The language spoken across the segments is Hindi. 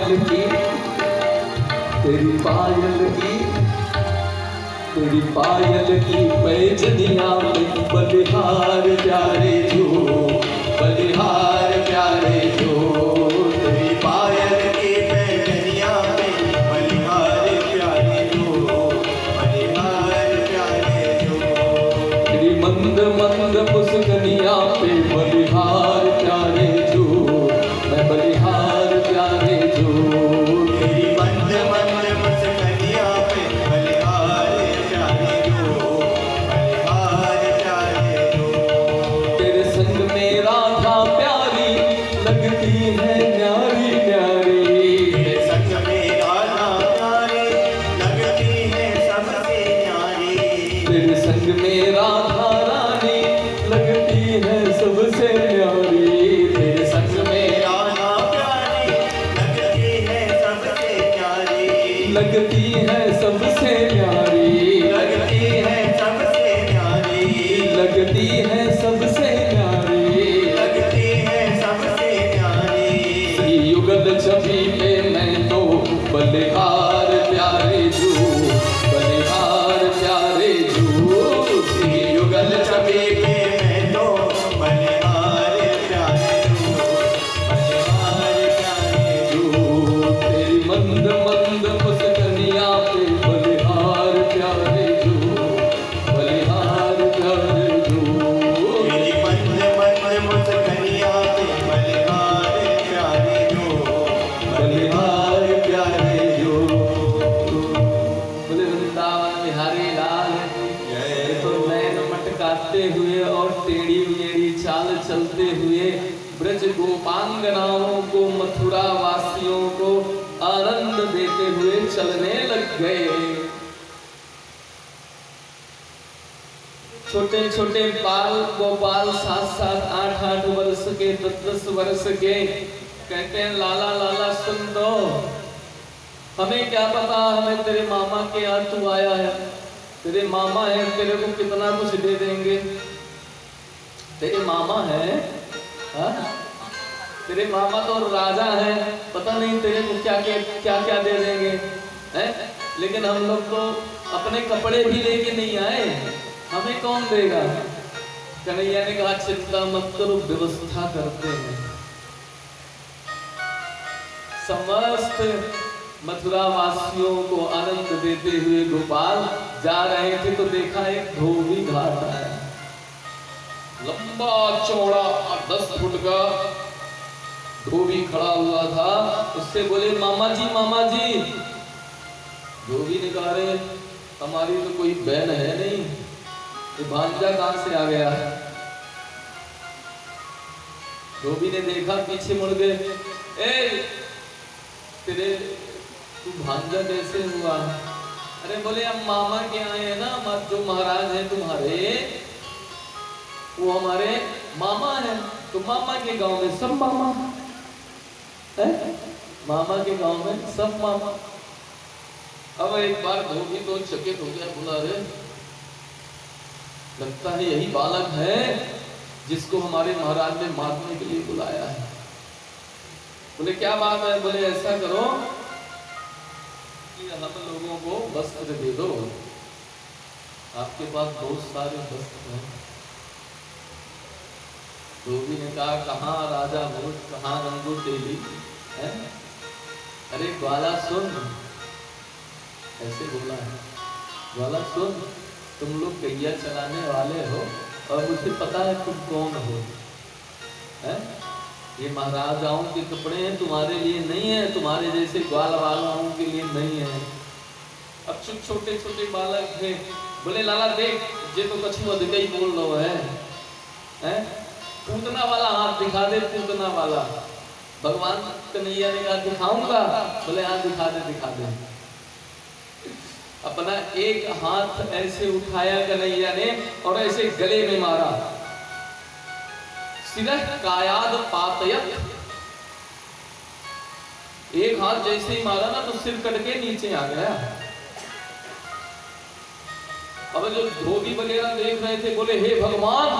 पायल की, तेरी पायल की, तेरी पायल की पैजनिया में बलिहार प्यारे जो, बलिहार प्यारे जो। तेरी पायल की पैजनिया में बलिहार प्यारे जो, बलिहार प्यारे जो। तेरी मंद मंद मुस्कनिया पे बलिहार प्यारे जो, मैं बलिहार प्यारे जो। तेरी मंद मंद मुस्कनिया पे बलिहार प्यारे जो, बलिहार प्यारे जो। तेरे संग में राधा प्यारी लगती है न्यारी न्यारी, तेरे संग में राधा प्यारी लगती है सबसे न्यारी। तेरे संग में राधा रानी लगती है सबसे न्यारी। तेरे संग में राधा प्यारी लगती है सबसे न्यारी। लगती है सबसे न्यारी, लगती है सबसे न्यारी। लगती है सबसे न्यारी। लगती है सबसे न्यारी। श्री युगल छवि में मैं तो बलिहार प्यारे जो, बलिहार प्यारे जो। श्री युगल छवि पे मैं तो बलिहार प्यारे जो, बलिहार प्यारे जो। तेरी मंद मंद मुस्कनिया पे बलिहार प्यारे जो, बलिहार प्यारे जो। तेरी मंद मंद मुस्कनिया पे बलिहार प्यारे जो, बलिहार प्यारे जो। बोले वृंदावन बिहारी लाल जय तो नैन मटकाते हुए और टेढ़ी मेढ़ी चाल चलते हुए ब्रज गोपांगनाओं को, मथुरा वासियों को आनंद देते हुए चलने लग गए। छोटे छोटे बाल गोपाल 7-7 8-8 वर्ष के 10-10 वर्ष के कहते हैं लाला लाला सुन दो, हमें क्या पता, हमें तेरे मामा के यहाँ तू आया है, तेरे मामा है, तेरे को कितना कुछ दे देंगे। तेरे मामा है हा? तेरे मामा तो राजा है, पता नहीं तेरे को क्या क्या दे देंगे हैं? लेकिन हम लोग तो अपने कपड़े भी लेके नहीं आए, हमें कौन देगा। कन्हैया ने कहा चिंता मत करो, व्यवस्था करते हैं। समस्त मथुरा वासियों को आनंद देते हुए गोपाल जा रहे थे तो देखा एक धोबी घाट आया, लंबा चौड़ा 10 फुट का धोबी खड़ा हुआ था। उससे बोले मामा जी मामा जी। धोबी ने कहा रे हमारी तो कोई बहन है नहीं, ये भांजा कहां से आ गया। धोबी ने देखा, पीछे मुड़ गए, ए तेरे तू भांजा कैसे हुआ। अरे बोले हम मामा के आए हैं ना, जो महाराज हैं तुम्हारे वो हमारे मामा हैं, तो मामा के गांव में सब मामा है, मामा के गांव में सब मामा। अब एक बार धोबी तो चकित हो गया, बोला रे लगता है यही बालक है जिसको हमारे महाराज ने मारने के लिए बुलाया है। बोले क्या बात है। बोले ऐसा करो कि हम लोगों को वस्त्र दे दो, आपके पास बहुत सारे वस्त्र हैं। धोबी ने कहा कहाँ राजा भोज, कहाँ रंगो तेली है। अरे ग्वाला सुन, ऐसे बोला है, ग्वाला सुन तुम लोग गैया चलाने वाले हो और मुझे पता है तुम कौन हो है? ये महाराजाओं के कपड़े हैं, तुम्हारे लिए नहीं है, तुम्हारे जैसे ग्वाल वालों के लिए नहीं है। अब छोटे छोटे बालक थे। बोले लाला देख ये तो कछु अधिक ही बोल रहा है? पूतना वाला हाथ दिखा दे, पूतना वाला। भगवान कन्हैया ने कहा दिखाऊंगा। बोले हाँ दिखा दे। अपना एक हाथ ऐसे उठाया कन्हैया ने और ऐसे गले में मारा, सिरह कायाद पातयत। एक हाथ जैसे ही मारा ना तो सिर कट के नीचे आ गया। अब जो धोबी वगैरह देख रहे थे बोले हे भगवान,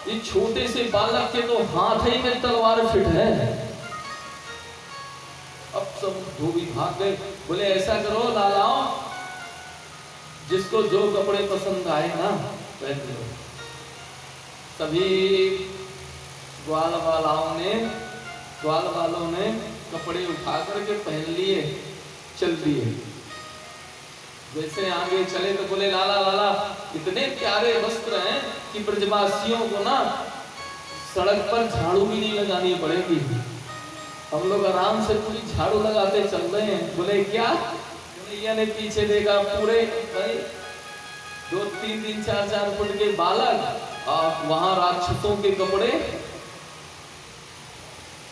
ये छोटे से बालक के तो हाथ ही में तलवार फिट है। अब सब धोबी भाग गए। बोले ऐसा करो लालाओ, जिसको जो कपड़े पसंद आए ना पहन लो। सभी ग्वाल वालों ने कपड़े उठा करके पहन लिए, चल दिए। जैसे आगे चले तो बोले लाला लाला, इतने प्यारे वस्त्र हैं कि ब्रजवासियों को ना सड़क पर झाड़ू भी नहीं लगानी पड़ेगी, हम लोग आराम से पूरी झाड़ू लगाते चल रहे हैं। बोले क्या? कन्हैया ने पीछे देखा, पूरे 2-3 4 फुट के बालक और वहां राक्षसों के कपड़े।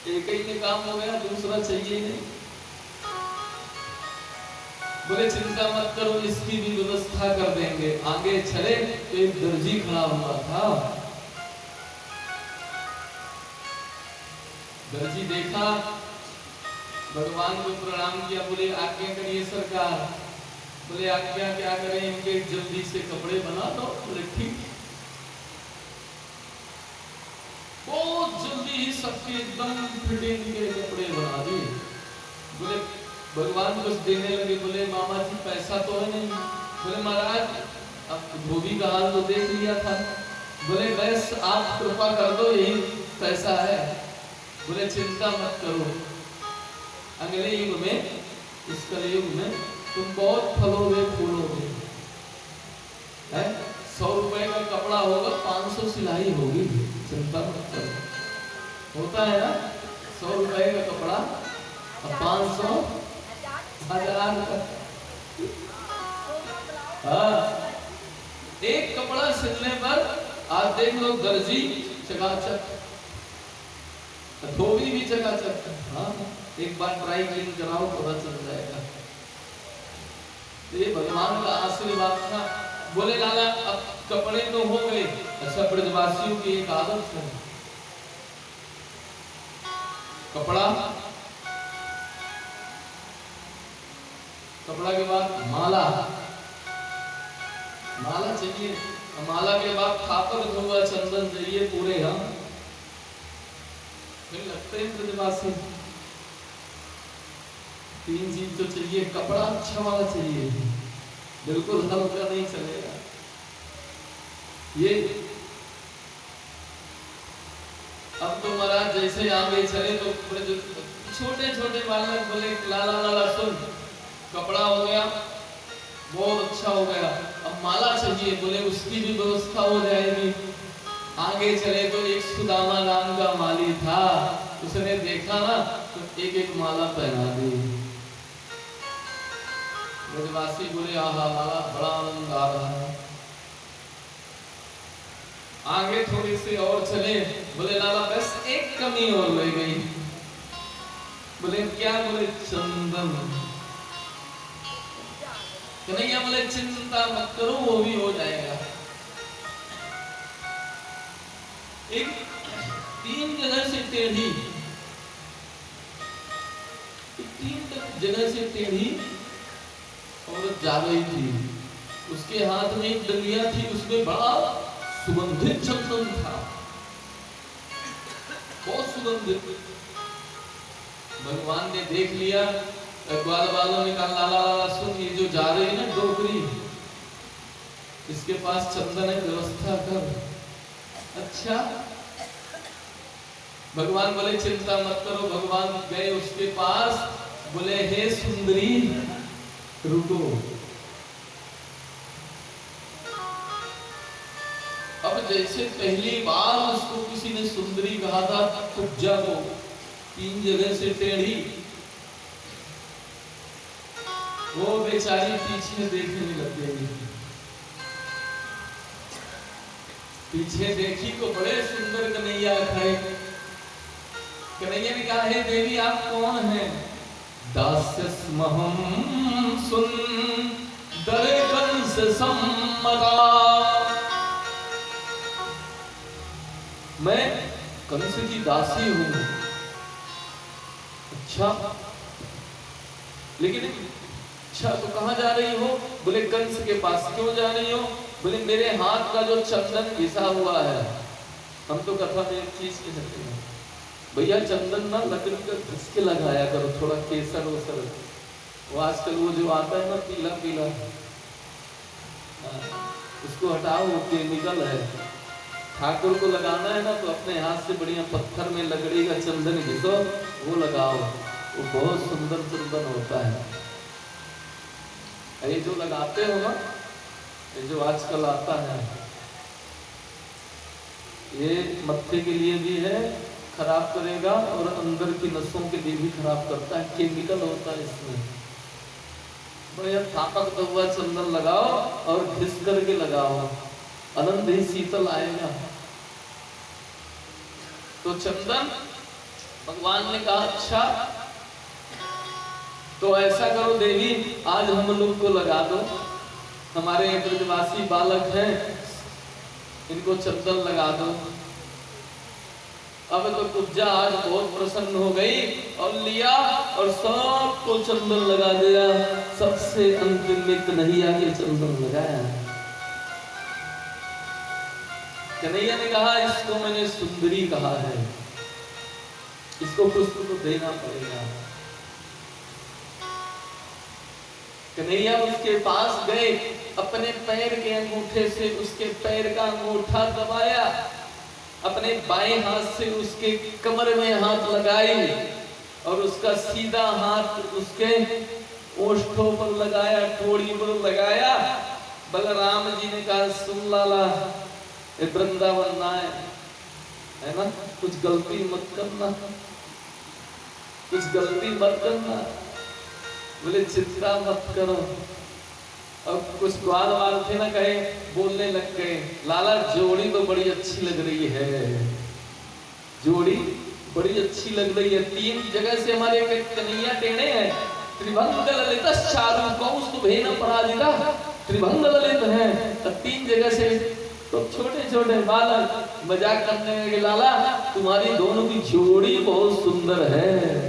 एक ही में काम हो गया, दूसरा चाहिए नहीं। बोले चिंता मत करो, इसकी भी व्यवस्था कर देंगे। आगे चले तो एक दर्जी खड़ा हुआ था। दर्जी देखा, भगवान को प्रणाम किया, बोले आज्ञा करिए सरकार। बोले आज्ञा क्या करें, इनके जल्दी से कपड़े बना दो। बोले ठीक। बहुत जल्दी ही सबके एकदम फिटिंग के कपड़े बना दिए। बोले भगवान कुछ देने लगे। बोले मामा जी पैसा तो है नहीं। बोले महाराज अब धोबी का हाल तो देख लिया था। बोले बस आप कृपा कर दो, यही पैसा है। बोले चिंता मत करो, अगले युग में, इस कलयुग में तुम बहुत फलोगे फूलोगे। 100 रुपए का कपड़ा होगा, 500 सिलाई होगी, चिंता मत करो। होता है ना 100 रुपए का कपड़ा और 500 1000 का। हाँ, एक कपड़ा सिलने पर आज देख लो दर्जी चकाचक, धोबी भी चकाचक। हाँ, एक बार ट्राई क्लीन कराओ, पता चल जाएगा। तो ये भगवान का आशीर्वाद था। बोले लाला अब कपड़े तो हो गए। अच्छा, ब्रजवासियों की एक आदत है, कपड़ा के बाद माला चाहिए। माला के बाद खापर धोआ चंदन चाहिए पूरे। हम फिर लगते हैं ब्रजवासी। 3 चीज तो चाहिए। कपड़ा अच्छा वाला चाहिए, बिल्कुल हल्का नहीं चलेगा। ये अब तो महाराज जैसे आगे चले तो छोटे छोटे बालक बोले लाला लाला सुन, कपड़ा हो गया, बहुत अच्छा हो गया, अब माला चाहिए। बोले उसकी भी व्यवस्था हो जाएगी। आगे चले तो एक सुदामा नाम का माली था, उसने देखा ना तो एक माला पहना दी। ब्रजवासी बोले आहा लाला बड़ा आनंद आ रहा है। आगे थोड़ी सी और चले, बोले लाला बस एक कमी और रह गई। बोले क्या? बोले चंदन। कन्हैया बोले चिंता मत करो, वो भी हो जाएगा। एक 3 जगह से टेढ़ी, 3 जगह से टेढ़ी औरत जा रही थी। उसके हाथ में एक डलिया थी, उसमें बड़ा सुगंधित चंदन था, बहुत सुगंधित। भगवान ने देख लिया, ग्वाल वालों ने कहा लाला लाला सुन, ये जो जा रही है ना डोकरी, इसके पास चंदन है, व्यवस्था कर। अच्छा, भगवान बोले चिंता मत करो। भगवान गए उसके पास, बोले हे सुंदरी रुको। अब जैसे पहली बार उसको किसी ने सुंदरी कहा था, कुब्जा को 3 जगह से टेढ़ी, वो बेचारी पीछे देखने लग गई। पीछे देखी तो बड़े सुंदर कन्हैया खड़े। कन्हैया ने कहा हे देवी आप कौन हैं? दास्यस्महं सुंदरे कंस सम्मता, मैं कंस की दासी हूं। अच्छा, लेकिन अच्छा तो कहां जा रही हो? बोले कंस के पास। क्यों जा रही हो? बोले मेरे हाथ का जो चंदन घिसा हुआ है, हम तो कथा में एक चीज कह सकते हैं, भैया चंदन ना लकड़ी का घिस के लगाया करो, थोड़ा केसर वेसर, वो आजकल वो जो आता है ना पीला पीला, उसको हटाओ, वो केमिकल है। ठाकुर को लगाना है ना तो अपने हाथ से बढ़िया पत्थर में लकड़ी का चंदन घिसो, वो लगाओ, वो बहुत सुंदर चंदन होता है। ये जो लगाते हो ना, ये जो आजकल आता है, ये मत्थे के लिए भी है, खराब करेगा, और अंदर की नसों के लिए भी खराब करता है, केमिकल होता है इसमें। बढ़िया थापक हुआ चंदन लगाओ और घिस करके लगाओ, आनंद ही शीतल आएगा। तो चंदन भगवान ने कहा अच्छा तो ऐसा करो देवी, आज हम लोग को लगा दो, हमारे ब्रजवासी बालक हैं, इनको चंदन लगा दो। अब तो कुब्जा आज बहुत प्रसन्न हो गई और लिया और सबको चंदन लगा दिया, सबसे अंतिम में कन्हैया के चंदन लगाया। कन्हैया ने कहा इसको मैंने सुंदरी कहा है, इसको पुष्प तो देना पड़ेगा। कन्हैया उसके पास गए, अपने पैर के अंगूठे से उसके पैर का अंगूठा दबाया, अपने बाएं हाथ से उसके कमर में हाथ लगाई और उसका सीधा हाथ उसके ओष्ठों पर लगाया, ठोड़ी पर लगाया। बलराम जी ने कहा सुन लाला, ये वृंदावन ना है ना, कुछ गलती मत करना, कुछ गलती मत करना। बोले चिंता मत करो। और कुछ ग्वाल वाल थे ना, कहे बोलने लग गए, लाला जोड़ी तो बड़ी अच्छी लग रही है, जोड़ी बड़ी अच्छी लग रही है। 3 जगह से हमारे कन्हैया टेढ़े हैं, त्रिभंग ललित चारु कौस्तुभेन पराजिता, त्रिभंग ललित है, 3 जगह से। तो छोटे छोटे बालक मजाक करने लगे, लाला तुम्हारी दोनों की जोड़ी बहुत सुंदर है।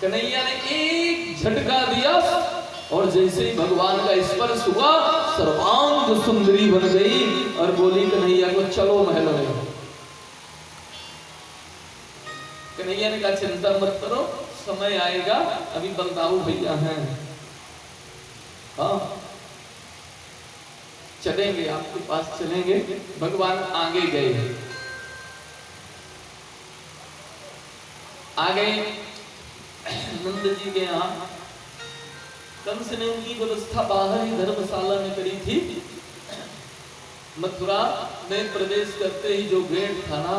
कन्हैया ने एक झटका दिया और जैसे ही भगवान का स्पर्श हुआ, सर्वांग सुंदरी बन गई और बोली कन्हैया को चलो महल में। कन्हैया ने कहा चिंता मत करो, समय आएगा, अभी बलदाऊ भैया हैं, हाँ चलेंगे, आपके पास चलेंगे। भगवान आगे गए, आगे नंद जी के यहाँ। कंस ने उनकी व्यवस्था बाहर ही धर्मशाला में करी थी। मथुरा में प्रवेश करते ही जो गेट था ना,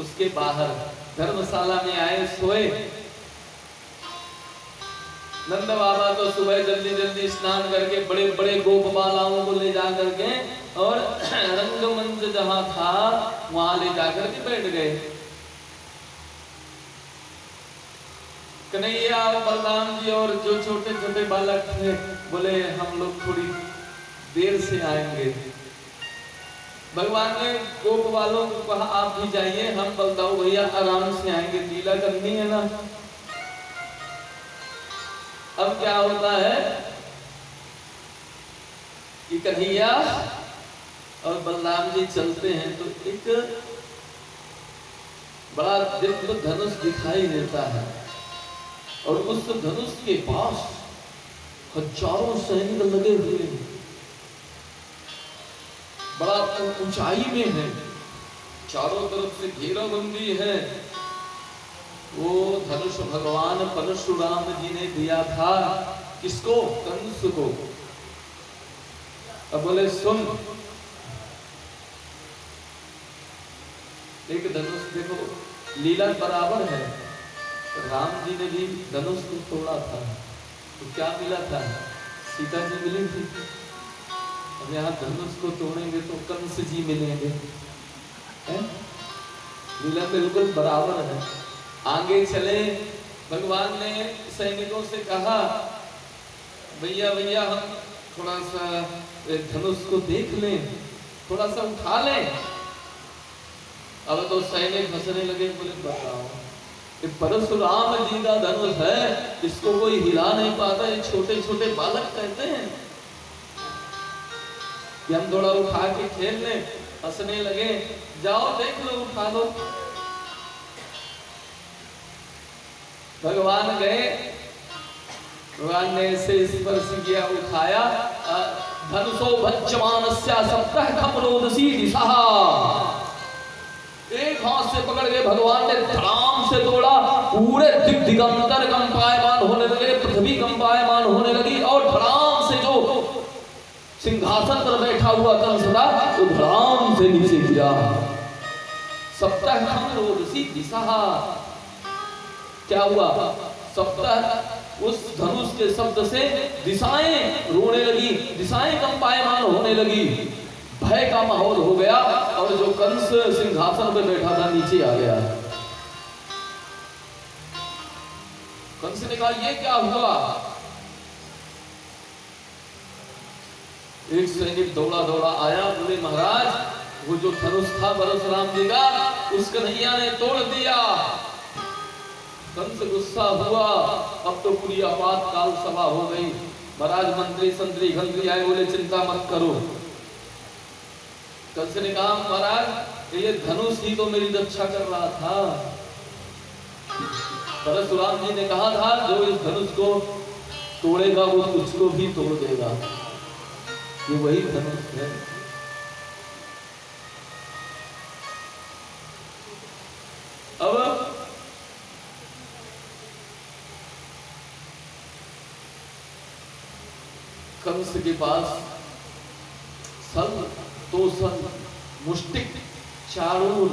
उसके बाहर धर्मशाला में आए, सोए। नंद बाबा तो सुबह जल्दी जल्दी स्नान करके बड़े बड़े गोपबालाओं को ले जा करके और रंगमंच जहां था वहां ले जाकर के बैठ गए। कन्हैया और बलराम जी और जो छोटे छोटे बालक थे बोले हम लोग थोड़ी देर से आएंगे। भगवान ने गोप वालों को कहा आप भी जाइए, हम बलदाऊ भैया आराम से आएंगे, लीला करनी है ना। अब क्या होता है कि कन्हैया और बलराम जी चलते हैं तो एक बड़ा दिव्य धनुष दिखाई देता है और उस धनुष के पास हजारों सैनिक लगे हुए हैं, बड़ा ऊंचाई में है, चारों तरफ से घेराबंदी है। वो धनुष भगवान परशुराम जी ने दिया था, किसको? कंस को। अब बोले सुन, एक धनुष देखो लीला बराबर है, राम जी ने भी धनुष को तोड़ा था तो क्या मिला था? सीता जी मिली थी। अब यहाँ धनुष को तोड़ेंगे तो कंस जी मिलेंगे, लीला बिल्कुल बराबर है। आगे चले, भगवान ने सैनिकों से कहा भैया भैया हम थोड़ा सा धनुष को देख लें, थोड़ा सा उठा लें। अब तो सैनिक हंसने लगे, बोले बताओ ये परशुराम जी का धनुष है, इसको कोई हिला नहीं पाता, ये छोटे छोटे बालक कहते हैं कि हम थोड़ा उठा के खेल लें। हंसने लगे। जाओ देख लो, उठा लो। भगवान गए, भगवान ने ऐसे स्पर्श किया, उठाया। धनुषो भज्यमानस्य सप्तः खमरोदसी दिशा। एक हाथ से पकड़ के भगवान ने धड़ाम से तोड़ा, पूरे दिगंतर कंपायमान होने लगे, पृथ्वी कंपायमान होने लगी, और धड़ाम से जो सिंहासन पर बैठा हुआ कंस था वो धड़ाम से नीचे गिरा। सप्तः खमरोदसी दिशा। क्या हुआ? सप्तः, उस धनुष के शब्द से दिशाएं रोने लगी, दिशाएं कंपायमान होने लगी, भय का माहौल हो गया, और जो कंस सिंहासन पर बैठा था नीचे आ गया। कंस ने कहा ये क्या हुआ? एक सैनिक दौड़ा दौड़ा आया, बोले महाराज वो जो धनुष था परशुराम जी का, उस कन्हैया ने तोड़ दिया। कंस गुस्सा हुआ, अब तो पूरी आपातकाल सभा हो गई। महाराज मंत्री संतरी घंत्री आए, बोले चिंता मत करो। कंस ने कहा महाराज ये धनुष ही तो मेरी रक्षा कर रहा था। परशुराम जी ने कहा था जो इस धनुष को तोड़ेगा वो तुझको भी तोड़ देगा। ये वही धनुष है। अब कंस के पास सल, तोसन, मुष्टिक, चारूर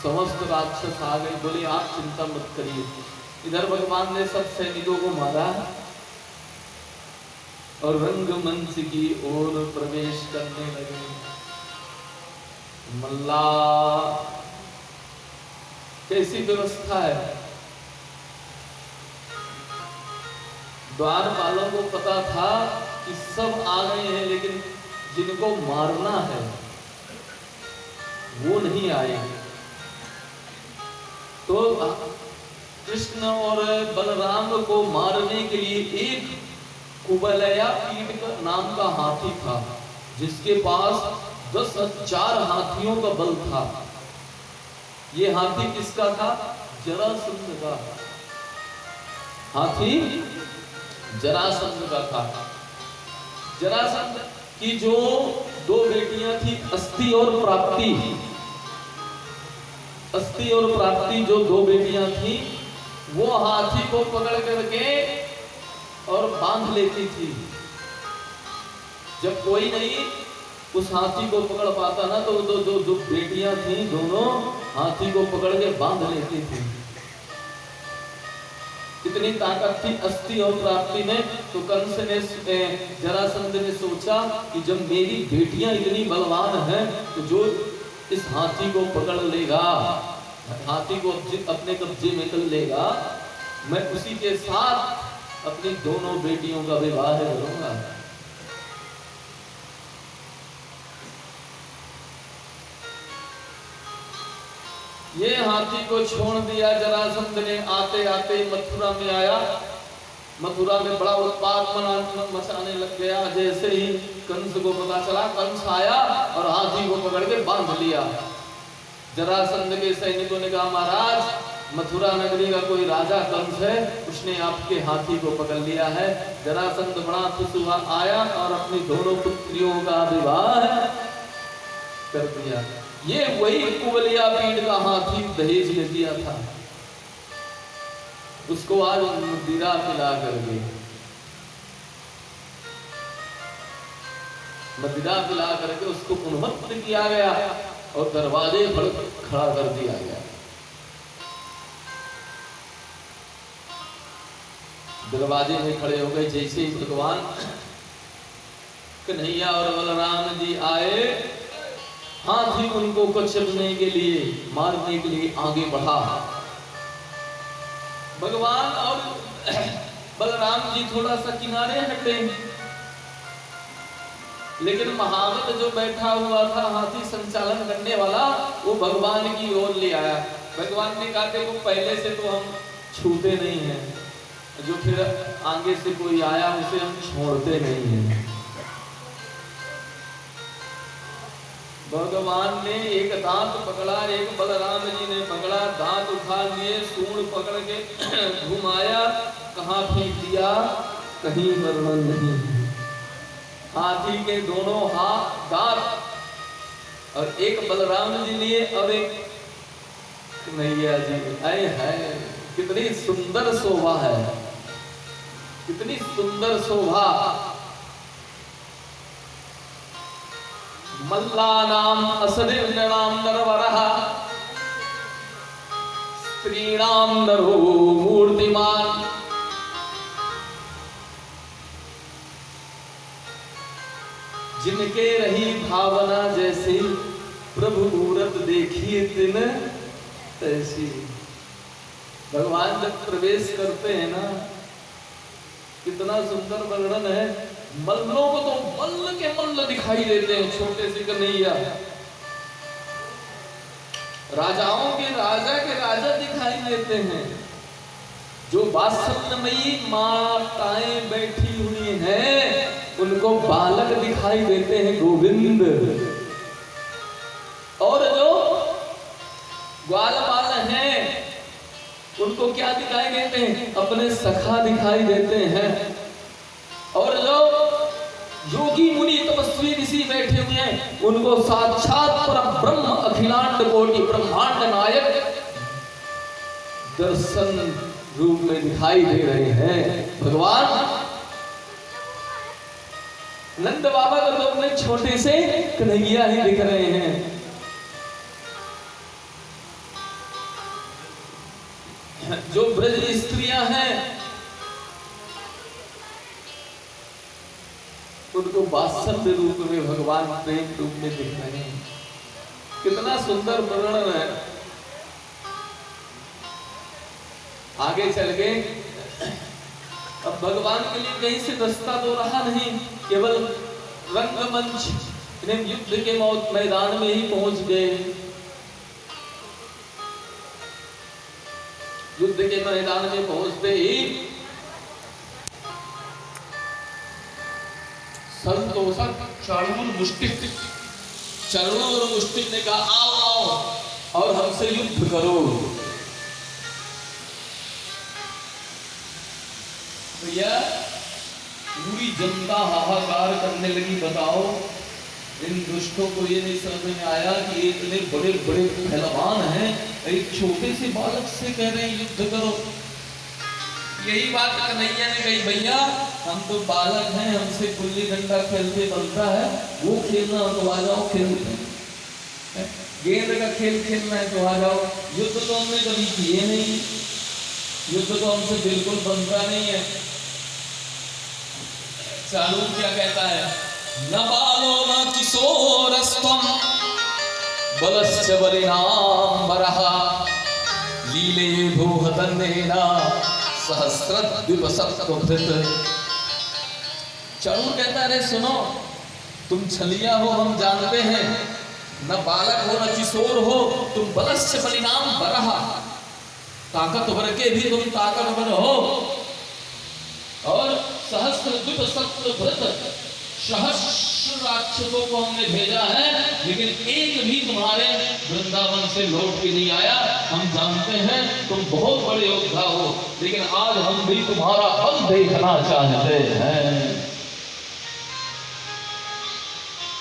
समस्त राक्षस आ गए। बोले आप चिंता मत करिए। इधर भगवान ने सब सैनिकों को मारा और रंगमंच की ओर प्रवेश करने लगे। मल्ला कैसी व्यवस्था है? द्वारपालों को पता था कि सब आ गए हैं, लेकिन जिनको मारना है वो नहीं आए। तो कृष्ण और बलराम को मारने के लिए एक कुबलया पीठ नाम का हाथी था, जिसके पास 10,000 हाथियों का बल था। ये हाथी किसका था? जरासंध का। हाथी जरासंध का था। जरासंध की जो 2 बेटियां थी, अस्ति और प्राप्ति, अस्ति और प्राप्ति जो 2 बेटियां थी, वो हाथी को पकड़ करके और बांध लेती थी। जब कोई नहीं उस हाथी को पकड़ पाता ना, तो जो बेटियां थी दोनों हाथी को पकड़ के बांध लेती थी। इतनी ताकत थी अस्ति और प्राप्ति में। तो कंस ने, जरासंध ने सोचा कि जब मेरी बेटियां इतनी बलवान हैं, तो जो इस हाथी को पकड़ लेगा, हाथी को अपने कब्जे में कर लेगा, मैं उसी के साथ अपनी दोनों बेटियों का विवाह करूंगा। ये हाथी को छोड़ दिया जरासंध ने। आते आते मथुरा में आया। मथुरा में बड़ा उत्पात मचाने लग गया। जैसे ही कंस को पता चला, कंस आया और हाथी को पकड़ के बांध लिया। जरासंध के सैनिकों ने कहा महाराज मथुरा नगरी का कोई राजा कंस है, उसने आपके हाथी को पकड़ लिया है। जरासंध बड़ा खुश हुआ, आया और अपनी दोनों पुत्रियों का विवाह कर दिया। ये वही कुबलिया पीठ का हाथी दहेज ले दिया था, उसको आज मदिरा पिला करके, मदिरा पिला करके उसको उन्मत्त किया गया और दरवाजे पर खड़ा कर दिया गया। दरवाजे में खड़े हो गए। जैसे ही भगवान कन्हैया और बलराम जी आए, हाथी उनको कुचलने के लिए, मारने के लिए आगे बढ़ा। भगवान और बलराम जी थोड़ा सा किनारे हटे, लेकिन महावत जो बैठा हुआ था हाथी संचालन करने वाला, वो भगवान की ओर ले आया। भगवान ने कहा देखो पहले से तो हम छूते नहीं हैं, जो फिर आगे से कोई आया उसे हम छोड़ते नहीं हैं। भगवान ने एक दांत पकड़ा, एक बलराम जी ने पकड़ा, दांत उठा लिए, सूंड पकड़ के घुमाया, कहाँ फेंक दिया कहीं वर्णन नहीं। हाथी के दोनों हाथ दांत और एक बलराम जी लिए और एक कन्हैया जी। आए है, कितनी सुंदर शोभा है, कितनी सुंदर शोभा। मल्लानाम असनिर्णनाम नरवरः स्त्रीणाम नरो मूर्तिमान। जिनके रही भावना जैसी, प्रभु मूरत देखिए तिन तैसी। भगवान जब प्रवेश करते हैं ना, कितना सुंदर वर्णन है। मल्लों को तो मल्ल के मल्ल दिखाई देते हैं, छोटे से कन्हैया। राजाओं के राजा दिखाई देते हैं। जो वात्सल्यमयी माताएं बैठी हुई हैं, उनको बालक दिखाई देते हैं, गोविंद। और जो ग्वाल बाल हैं, उनको क्या दिखाई देते हैं? अपने सखा दिखाई देते हैं। और जो योगी मुनि तपस्वी ऋषि बैठे हुए हैं, उनको साक्षात परब्रह्म अखिलांड कोटि ब्रह्मांड नायक दर्शन रूप में दिखाई दे रहे हैं। भगवान नंद बाबा को तो अपने छोटे से कन्हैया ही दिख रहे हैं। जो ब्रज स्त्रियां हैं, उनको वात्सल्य रूप में भगवान प्रेम रूप में दिख रहे हैं। कितना सुंदर वर्णन है। आगे चल के अब भगवान के लिए कहीं से रास्ता तो रहा नहीं, केवल रंगमंच, युद्ध के मौत मैदान में ही पहुंच गए। युद्ध के मैदान में पहुंचते ही संतोषक चाणूर मुष्टिक ने कहा, आओ आओ और हमसे युद्ध करो। भैया पूरी जनता हाहाकार करने लगी। बताओ, इन दुष्टों को ये नहीं समझ में आया कि ये इतने बड़े बड़े पहलवान हैं, एक छोटे से बालक से कह रहे हैं युद्ध करो। यही बात कन्हैया ने कही, भैया हम तो बालक हैं, हमसे गुल्ली डंडा खेलते बनता है, वो खेलना हो तो आ जाओ खेलते, गेंद का खेल खेलना है तो आ जाओ। युद्ध तो हमने कभी किए नहीं, युद्ध तो हमसे बिल्कुल बनता नहीं है। चालू क्या कहता है? न बालो न किशोरस्त्वं बलस्य बलिनाम बरहा लीले भूहतन्नेन सहस्रद्विपसत्कृत। चाणूर कहता है, अरे सुनो, तुम छलिया हो हम जानते हैं, न बालक हो न किशोर हो, तुम बलस्य बलिनाम बरहा, ताकतवर के भी तुम ताकतवर हो। और सहस्रद्विपसत्कृत, सहस्र राक्षसों को हमने भेजा है, लेकिन एक भी तुम्हारे वृंदावन से लौट के नहीं आया। हम जानते हैं तुम बहुत बड़े योद्धा हो, लेकिन आज हम भी तुम्हारा बल देखना चाहते हैं।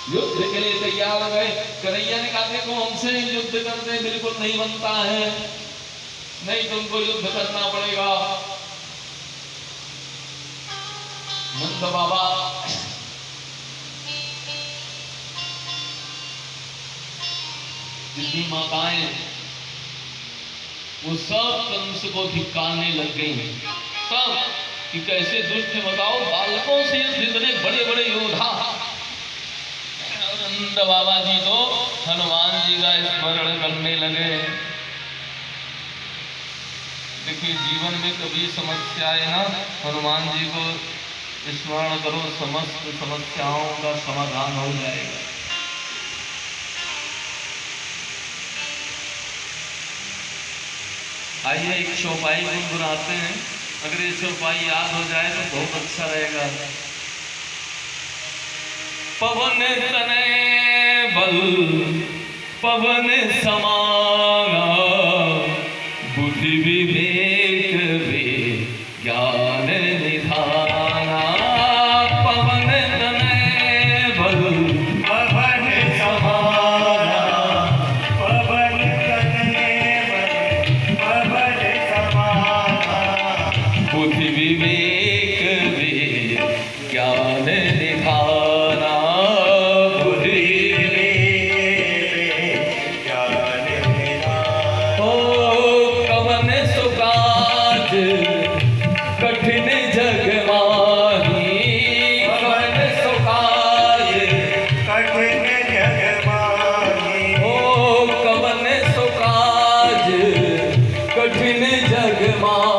युद्ध के लिए तैयार हो गए। कन्हैया ने कहा, देखो हमसे युद्ध करने बिल्कुल नहीं बनता है, नहीं तुमको युद्ध करना पड़ेगा। नंद बाबा जितनी माताएं, वो सब कंस को धिक्कारने लग गई, सब कि कैसे दुष्ट बताओ, बालकों से इतने बड़े बड़े योद्धा। और नंद बाबा जी तो हनुमान जी का स्मरण करने लगे। देखिए, जीवन में कभी समस्या आए ना, हनुमान जी को स्मरण करो, समस्त समस्याओं का समाधान हो जाएगा। आइए एक चौपाई गुनगुनाते हैं, अगर ये चौपाई याद हो जाए तो बहुत अच्छा रहेगा। पवन तनय बल पवन समाना बुद्धि विवेक विज्ञान निधाना पवन तनय बल पवन समाना पवन तनय बल पवन समाना बुद्धि विवेक विज्ञान निधाना बुद्धि ज्ञान निधान ओ कवन सुकाज कठिन जग माही कवन सुकाज कठिन जग माही ओ कवन सुकाज कठिन जग माही